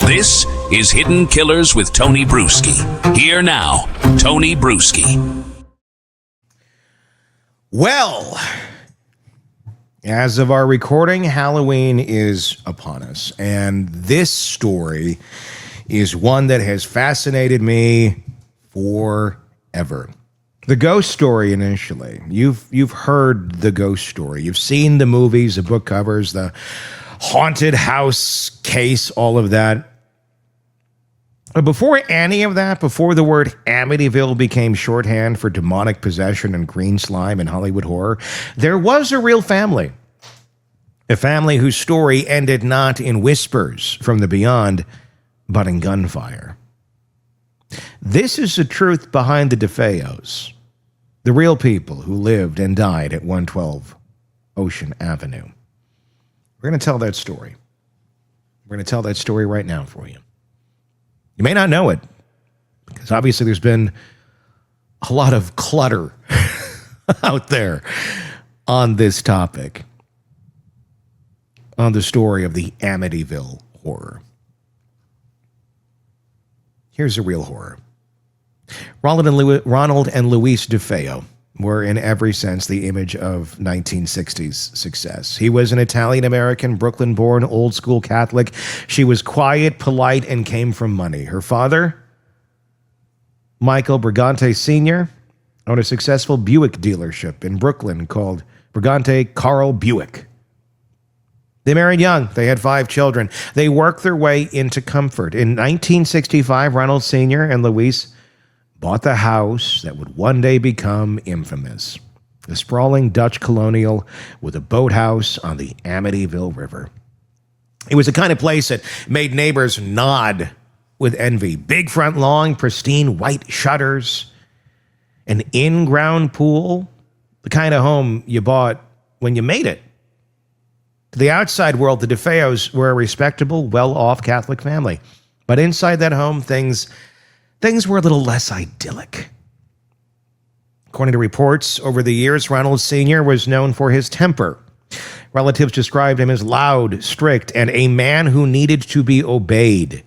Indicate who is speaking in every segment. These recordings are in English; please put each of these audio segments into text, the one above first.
Speaker 1: This is Hidden Killers with Tony Brueski. Here now, Tony Brueski.
Speaker 2: Well, as of our recording, Halloween is upon us, and this story is one that has fascinated me forever. The ghost story initially. You've heard the ghost story. You've seen the movies, the book covers, the haunted house case, all of that. But before any of that, before the word Amityville became shorthand for demonic possession and green slime in Hollywood horror, there was a real family. A family whose story ended not in whispers from the beyond, but in gunfire. This is the truth behind the DeFeos, the real people who lived and died at 112 Ocean Avenue. We're going to tell that story. We're going to tell that story right now for you. You may not know it, because obviously there's been a lot of clutter out there on this topic, on the story of the Amityville Horror. Here's the real horror. Ronald and Louise DeFeo were in every sense the image of 1960s success. He was an Italian-American, Brooklyn-born, old-school Catholic. She was quiet, polite, and came from money. Her father, Michael Brigante Sr., owned a successful Buick dealership in Brooklyn called Brigante Carl Buick. They married young. They had 5 children. They worked their way into comfort. In 1965, Ronald Sr. and Louise bought the house that would one day become infamous. The sprawling Dutch colonial with a boathouse on the Amityville River. It was the kind of place that made neighbors nod with envy. Big front lawn, pristine white shutters, an in-ground pool, the kind of home you bought when you made it. To the outside world, the DeFeos were a respectable, well-off Catholic family. But inside that home, things were a little less idyllic. According to reports, over the years, Ronald Sr. was known for his temper. Relatives described him as loud, strict, and a man who needed to be obeyed.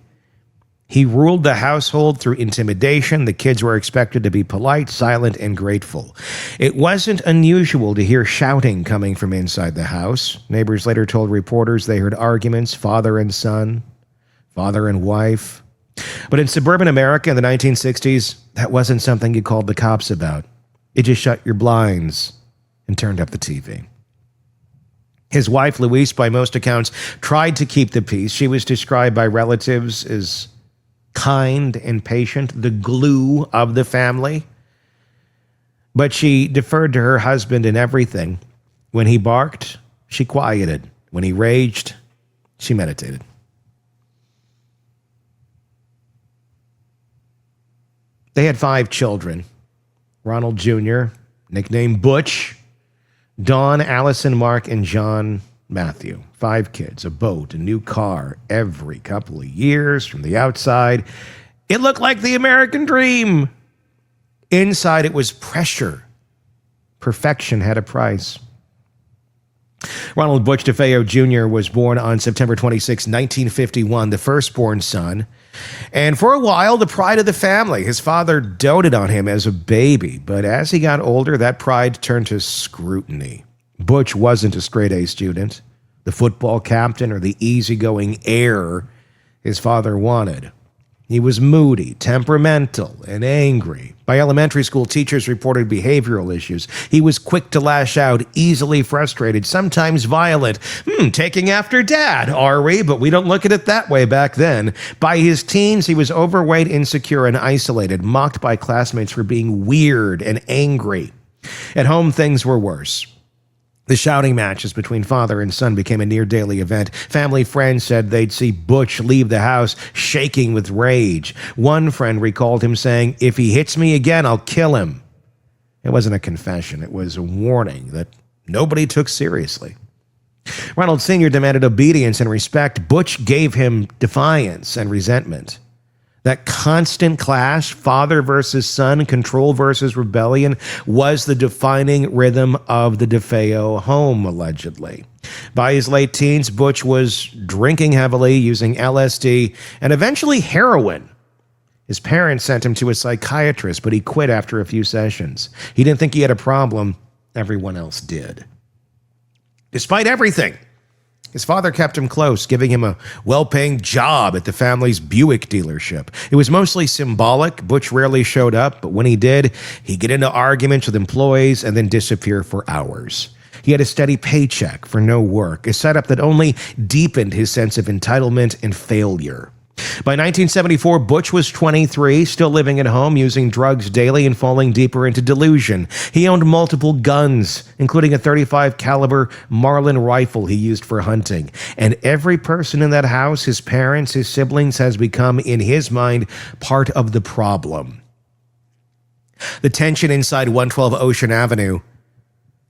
Speaker 2: He ruled the household through intimidation. The kids were expected to be polite, silent, and grateful. It wasn't unusual to hear shouting coming from inside the house. Neighbors later told reporters they heard arguments, father and son, father and wife. But in suburban America in the 1960s, that wasn't something you called the cops about. You just shut your blinds and turned up the TV. His wife, Louise, by most accounts, tried to keep the peace. She was described by relatives as kind and patient, the glue of the family. But she deferred to her husband in everything. When he barked, she quieted. When he raged, she meditated. They had 5 children. Ronald Jr., nicknamed Butch, Dawn, Allison, Mark, and John Matthew. 5 kids, a boat, a new car every couple of years. From the outside, it looked like the American dream. Inside, it was pressure. Perfection had a price. Ronald Butch DeFeo Jr. was born on September 26, 1951, the firstborn son. And for a while, the pride of the family. His father doted on him as a baby, but as he got older, that pride turned to scrutiny. Butch wasn't a straight-A student, the football captain, or the easygoing heir his father wanted. He was moody, temperamental, and angry. By elementary school, teachers reported behavioral issues. He was quick to lash out, easily frustrated, sometimes violent. Taking after dad, are we? But we don't look at it that way back then. By his teens, he was overweight, insecure, and isolated, mocked by classmates for being weird and angry. At home, things were worse. The shouting matches between father and son became a near-daily event. Family friends said they'd see Butch leave the house shaking with rage. One friend recalled him saying, "If he hits me again, I'll kill him." It wasn't a confession. It was a warning that nobody took seriously. Ronald Sr. demanded obedience and respect. Butch gave him defiance and resentment. That constant clash, father versus son, control versus rebellion, was the defining rhythm of the DeFeo home, allegedly. By his late teens, Butch was drinking heavily, using LSD, and eventually heroin. His parents sent him to a psychiatrist, but he quit after a few sessions. He didn't think he had a problem. Everyone else did. Despite everything, his father kept him close, giving him a well-paying job at the family's Buick dealership. It was mostly symbolic. Butch rarely showed up, but when he did, he'd get into arguments with employees and then disappear for hours. He had a steady paycheck for no work, a setup that only deepened his sense of entitlement and failure. By 1974, Butch was 23, still living at home, using drugs daily and falling deeper into delusion. He owned multiple guns, including a .35 caliber Marlin rifle he used for hunting. And every person in that house, his parents, his siblings, has become, in his mind, part of the problem. The tension inside 112 Ocean Avenue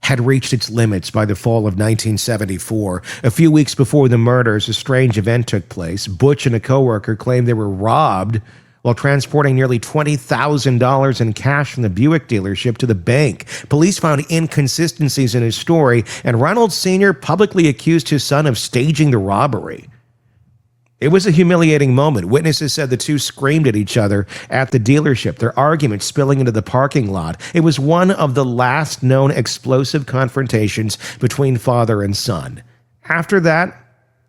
Speaker 2: had reached its limits by the fall of 1974. A few weeks before the murders, a strange event took place. Butch and a coworker claimed they were robbed while transporting nearly $20,000 in cash from the Buick dealership to the bank. Police found inconsistencies in his story, and Ronald Sr. publicly accused his son of staging the robbery. It was a humiliating moment. Witnesses said the two screamed at each other at the dealership, their argument spilling into the parking lot. It was one of the last known explosive confrontations between father and son. After that,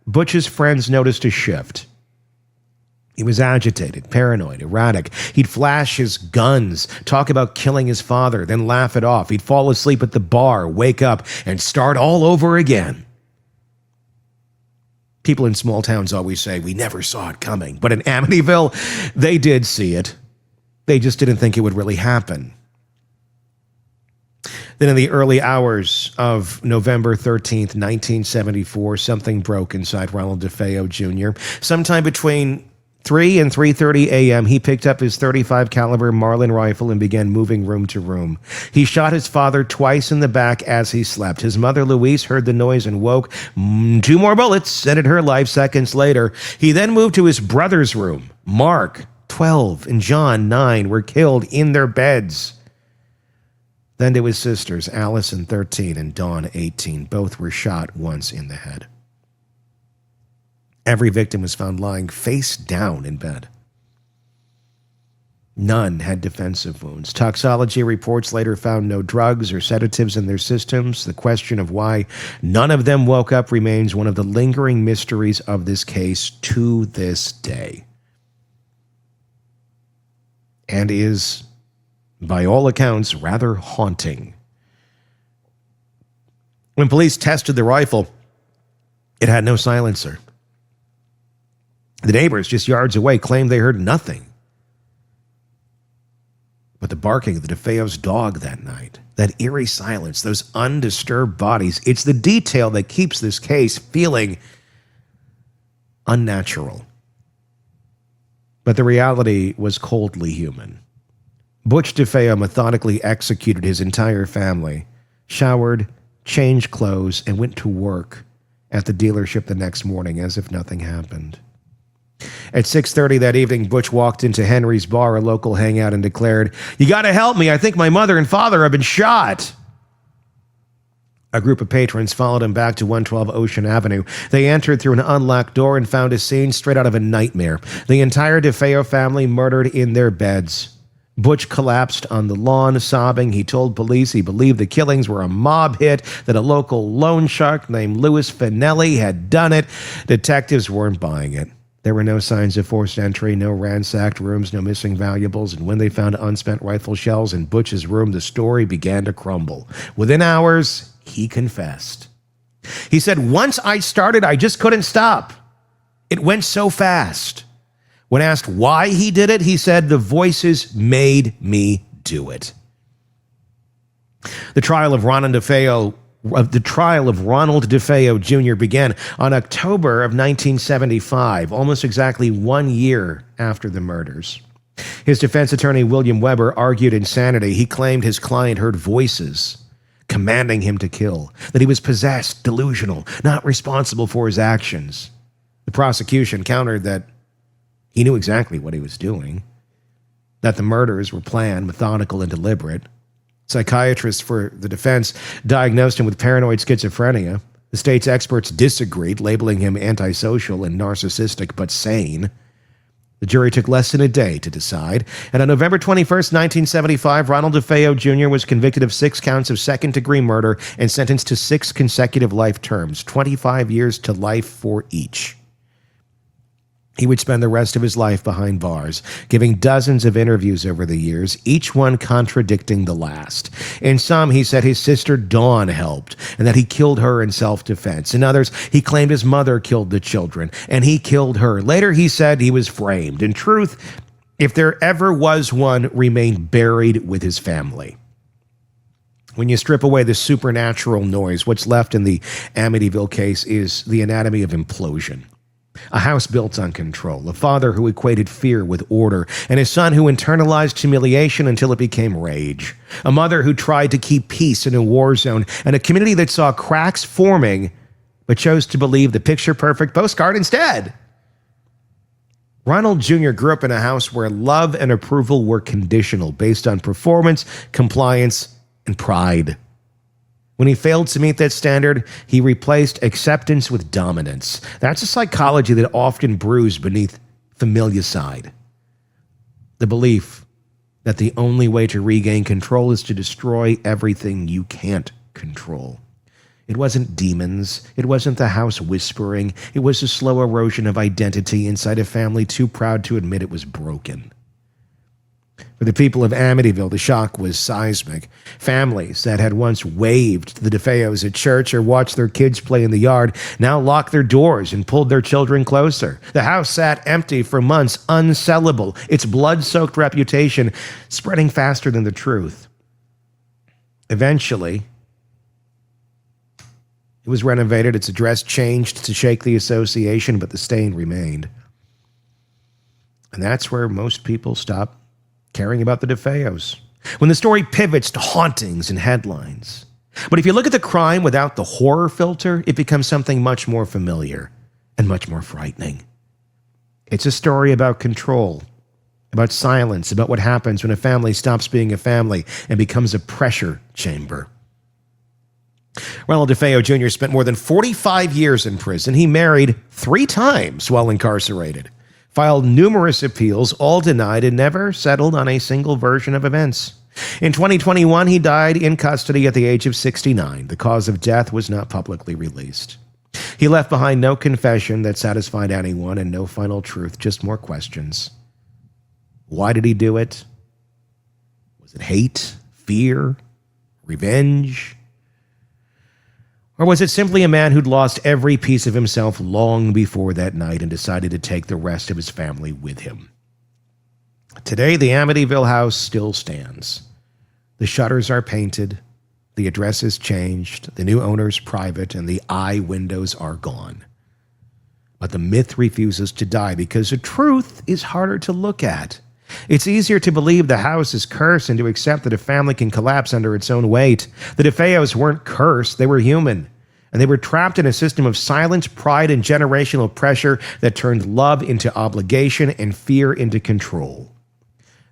Speaker 2: Butch's friends noticed a shift. He was agitated, paranoid, erratic. He'd flash his guns, talk about killing his father, then laugh it off. He'd fall asleep at the bar, wake up, and start all over again. People in small towns always say, we never saw it coming. But in Amityville, they did see it. They just didn't think it would really happen. Then in the early hours of November 13th, 1974, something broke inside Ronald DeFeo Jr. Sometime between 3 and 3:30 a.m., he picked up his .35 caliber Marlin rifle and began moving room to room. He shot his father twice in the back as he slept. His mother, Louise, heard the noise and woke. 2 more bullets ended her life seconds later. He then moved to his brother's room. Mark, 12, and John, 9, were killed in their beds. Then to his sisters, Allison, 13, and Dawn, 18. Both were shot once in the head. Every victim was found lying face down in bed. None had defensive wounds. Toxology reports later found no drugs or sedatives in their systems. The question of why none of them woke up remains one of the lingering mysteries of this case to this day. And is, by all accounts, rather haunting. When police tested the rifle, it had no silencer. The neighbors just yards away claimed they heard nothing but the barking of the DeFeo's dog that night. That eerie silence, those undisturbed bodies, it's the detail that keeps this case feeling unnatural. But the reality was coldly human. Butch DeFeo methodically executed his entire family, showered, changed clothes, and went to work at the dealership the next morning as if nothing happened. At 6:30 that evening, Butch walked into Henry's Bar, a local hangout, and declared, "You got to help me. I think my mother and father have been shot." A group of patrons followed him back to 112 Ocean Avenue. They entered through an unlocked door and found a scene straight out of a nightmare. The entire DeFeo family murdered in their beds. Butch collapsed on the lawn, sobbing. He told police he believed the killings were a mob hit, that a local loan shark named Louis Finelli had done it. Detectives weren't buying it. There were no signs of forced entry, no ransacked rooms, no missing valuables, and when they found unspent rifle shells in Butch's room, the story began to crumble. Within hours, he confessed. He said, "Once I started, I just couldn't stop. It went so fast." When asked why he did it, he said, "The voices made me do it." The trial of Ronald DeFeo Jr. began on October of 1975, almost exactly 1 year after the murders. His defense attorney, William Weber, argued insanity. He claimed his client heard voices commanding him to kill, that he was possessed, delusional, not responsible for his actions. The prosecution countered that He knew exactly what he was doing, that the murders were planned, methodical, and deliberate. Psychiatrists for the defense diagnosed him with paranoid schizophrenia. The state's experts disagreed, labeling him antisocial and narcissistic, but sane. The jury took less than a day to decide, and on November 21st, 1975, Ronald DeFeo Jr. was convicted of 6 counts of second-degree murder and sentenced to 6 consecutive life terms, 25 years to life for each. He would spend the rest of his life behind bars, giving dozens of interviews over the years, each one contradicting the last. In some, he said his sister Dawn helped, and that he killed her in self-defense. In others, he claimed his mother killed the children, and he killed her. Later, he said he was framed. In truth, if there ever was one, remained buried with his family. When you strip away the supernatural noise, what's left in the Amityville case is the anatomy of implosion. A house built on control, a father who equated fear with order, and a son who internalized humiliation until it became rage. A mother who tried to keep peace in a war zone, and a community that saw cracks forming, but chose to believe the picture-perfect postcard instead. Ronald Jr. grew up in a house where love and approval were conditional, based on performance, compliance, and pride. When he failed to meet that standard, he replaced acceptance with dominance. That's a psychology that often brews beneath familicide. The belief that the only way to regain control is to destroy everything you can't control. It wasn't demons. It wasn't the house whispering. It was a slow erosion of identity inside a family too proud to admit it was broken. For the people of Amityville, the shock was seismic. Families that had once waved to the DeFeos at church or watched their kids play in the yard now locked their doors and pulled their children closer. The house sat empty for months, unsellable, its blood-soaked reputation spreading faster than the truth. Eventually, it was renovated, its address changed to shake the association, but the stain remained. And that's where most people stop caring about the DeFeos, when the story pivots to hauntings and headlines. But if you look at the crime without the horror filter, it becomes something much more familiar and much more frightening. It's a story about control, about silence, about what happens when a family stops being a family and becomes a pressure chamber. Ronald DeFeo Jr. spent more than 45 years in prison. He married 3 times while incarcerated, filed numerous appeals, all denied, and never settled on a single version of events. In 2021, he died in custody at the age of 69. The cause of death was not publicly released. He left behind no confession that satisfied anyone and no final truth, just more questions. Why did he do it? Was it hate, fear, revenge? Or was it simply a man who'd lost every piece of himself long before that night and decided to take the rest of his family with him? Today, the Amityville house still stands. The shutters are painted, the address is changed, the new owner's private, and the eye windows are gone. But the myth refuses to die because the truth is harder to look at. It's easier to believe the house is cursed and to accept that a family can collapse under its own weight. The DeFeos weren't cursed, they were human. And they were trapped in a system of silence, pride, and generational pressure that turned love into obligation and fear into control.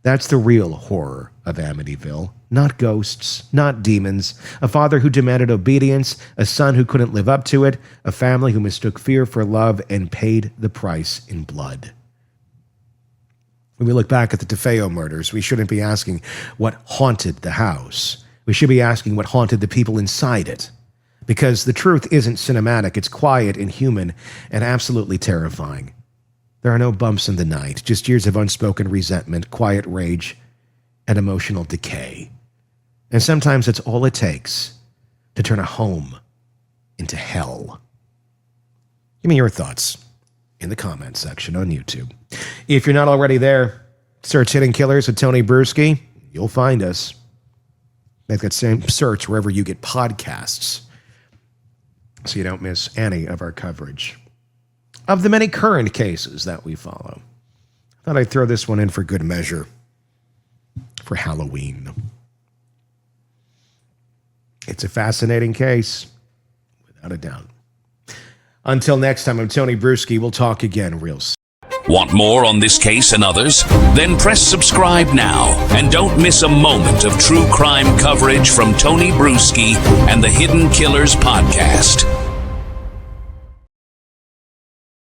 Speaker 2: That's the real horror of Amityville. Not ghosts, not demons. A father who demanded obedience, a son who couldn't live up to it, a family who mistook fear for love and paid the price in blood. When we look back at the DeFeo murders, we shouldn't be asking what haunted the house. We should be asking what haunted the people inside it. Because the truth isn't cinematic, it's quiet and human and absolutely terrifying. There are no bumps in the night, just years of unspoken resentment, quiet rage, and emotional decay. And sometimes it's all it takes to turn a home into hell. Give me your thoughts in the comments section on YouTube. If you're not already there, search Hidden Killers with Tony Brueski. You'll find us. Make that same search wherever you get podcasts so you don't miss any of our coverage of the many current cases that we follow. I thought I'd throw this one in for good measure for Halloween. It's a fascinating case, without a doubt. Until next time, I'm Tony Brueski. We'll talk again real soon.
Speaker 1: Want more on this case and others? Then press subscribe now and don't miss a moment of true crime coverage from Tony Brueski and the Hidden Killers podcast.